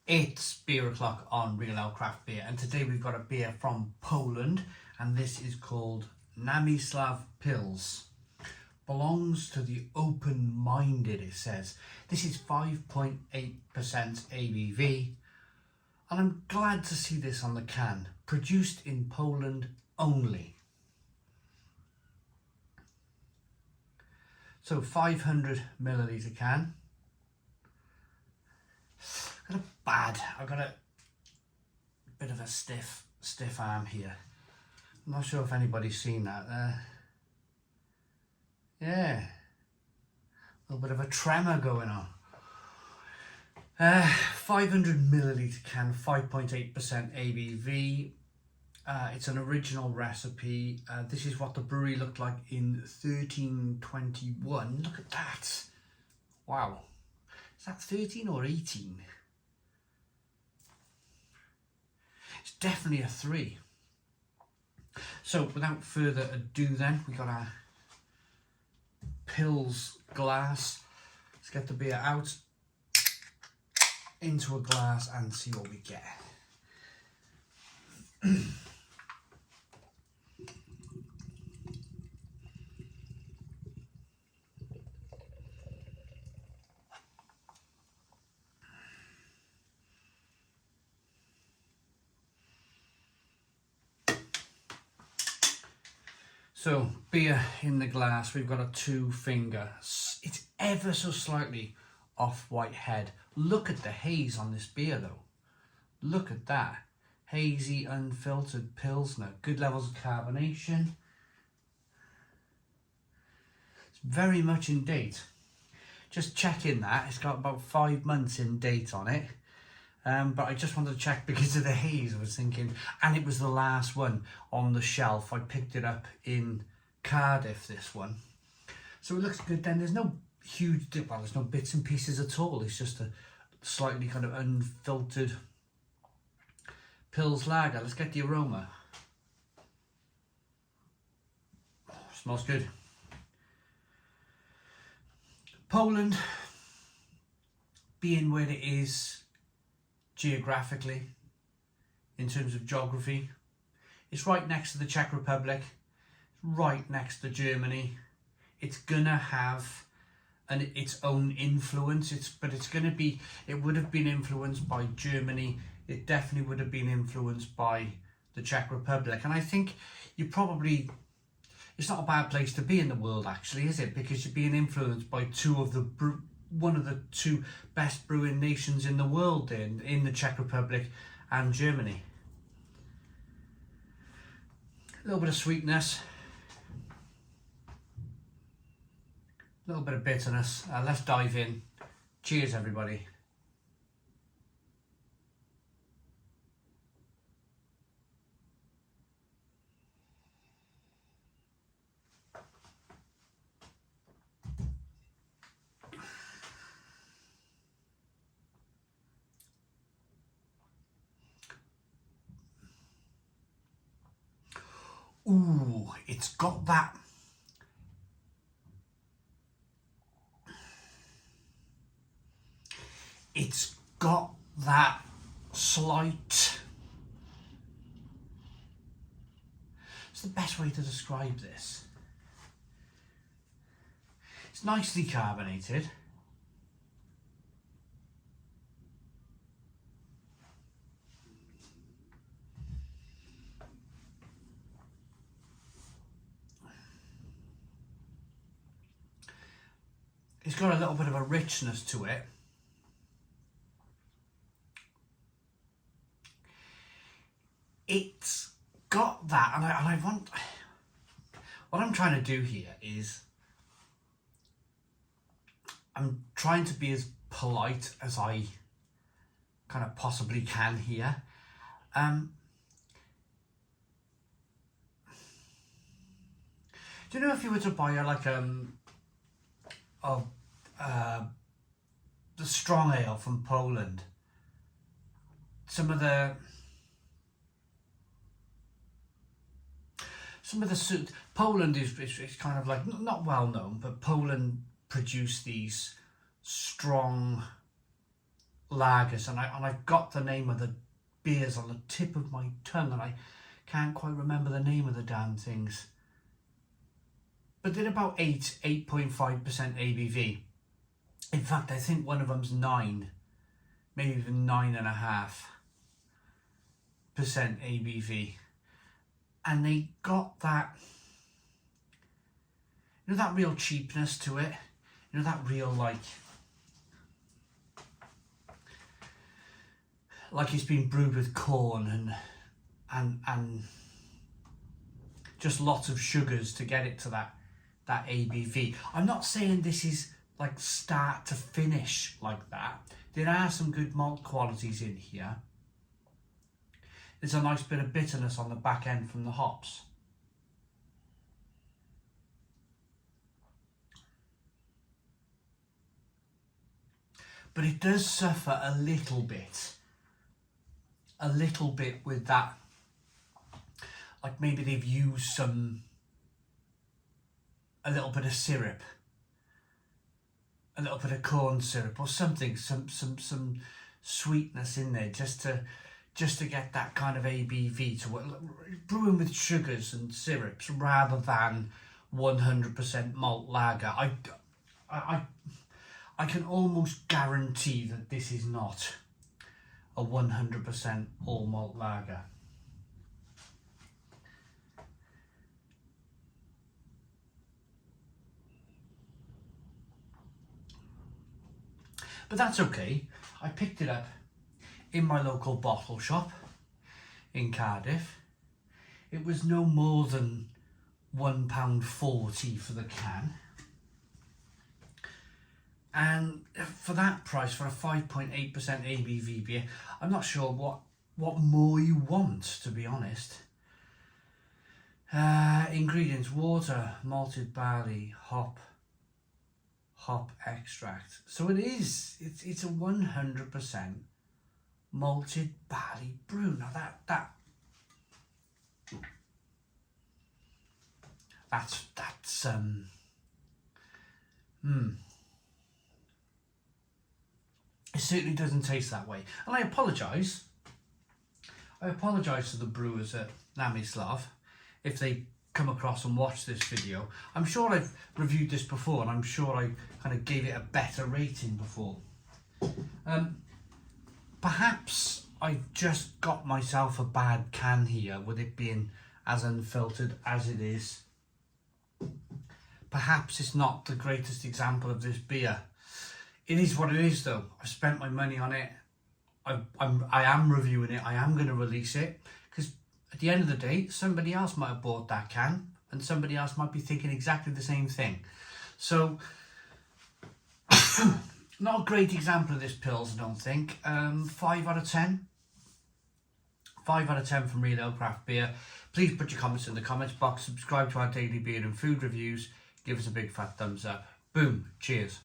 It's beer o'clock on Real Ale Craft Beer, and today we've got a beer from Poland, and this is called Namyslow Pils. Belongs to the open-minded, it says. This is 5.8% ABV, and I'm glad to see this on the can. Produced in Poland only. So 500 milliliter can. I've got a bit of a stiff arm here. I'm not sure if anybody's seen that. Yeah, a little bit of a tremor going on. 500 milliliter can, 5.8% ABV. It's an original recipe. This is what the brewery looked like in 1321. Look at that. Wow. Is that 13 or 18? It's definitely a 3. So without further ado then, we got our Pils glass. Let's get the beer out into a glass and see what we get. So, beer in the glass, we've got a 2-finger. It's ever so slightly off-white head. Look at the haze on this beer though. Look at that. Hazy, unfiltered Pilsner. Good levels of carbonation. It's very much in date. Just checking that. It's got about 5 months in date on it. But I just wanted to check because of the haze. I was thinking, and it was the last one on the shelf. I picked it up in Cardiff, this one. So it looks good then. There's no huge, well, there's no bits and pieces at all. It's just a slightly kind of unfiltered Pils lager. Let's get the aroma. Oh, smells good. Poland, being where it is geographically, in terms of geography, it's right next to the Czech Republic, right next to Germany. It's gonna have its own influence. It would have been influenced by Germany. It definitely would have been influenced by the Czech Republic. And I think it's not a bad place to be in the world, actually, is it? Because you're being influenced by one of the 2 best brewing nations in the world, in the Czech Republic and Germany. A little bit of sweetness, a little bit of bitterness. Let's dive in. Cheers, everybody. Ooh, it's got that. It's got that slight. It's the best way to describe this. It's nicely carbonated. It's got a little bit of a richness to it. It's got that, and I want, what I'm trying to do here is, I'm trying to be as polite as I kind of possibly can here. Do you know if you were to buy the strong ale from Poland, Poland is kind of like, not well known, but Poland produce these strong lagers, and I've got the name of the beers on the tip of my tongue, and I can't quite remember the name of the damn things. But they're about 8.5% ABV. In fact, I think one of them's 9, maybe even 9.5% ABV. And they got that, you know, that real cheapness to it. You know, that real like it's been brewed with corn and just lots of sugars to get it to that ABV. I'm not saying this is like start to finish like that. There are some good malt qualities in here. There's a nice bit of bitterness on the back end from the hops. But it does suffer a little bit with that, like maybe they've used a little bit of syrup, a little bit of corn syrup or something, some sweetness in there just to get that kind of ABV to what, brewing with sugars and syrups rather than 100% malt lager. I can almost guarantee that this is not a 100% all malt lager. But that's okay. I picked it up in my local bottle shop in Cardiff. It was no more than £1.40 for the can. And for that price, for a 5.8% ABV beer, I'm not sure what more you want, to be honest. Ingredients: water, malted barley, hop extract. So it's a 100% malted barley brew. Now that's it certainly doesn't taste that way. And I apologise to the brewers at Namyslow if they come across and watch this video. I'm sure I've reviewed this before, and I'm sure I kind of gave it a better rating before. Perhaps I just got myself a bad can here with it being as unfiltered as it is. Perhaps it's not the greatest example of this beer. It is what it is though. I've spent my money on it. I am reviewing it. I am going to release it because at the end of the day, somebody else might have bought that can and somebody else might be thinking exactly the same thing. So, not a great example of this Pils, I don't think. 5 out of 10. 5 out of 10 from Real Ale Craft Beer. Please put your comments in the comments box. Subscribe to our daily beer and food reviews. Give us a big fat thumbs up. Boom. Cheers.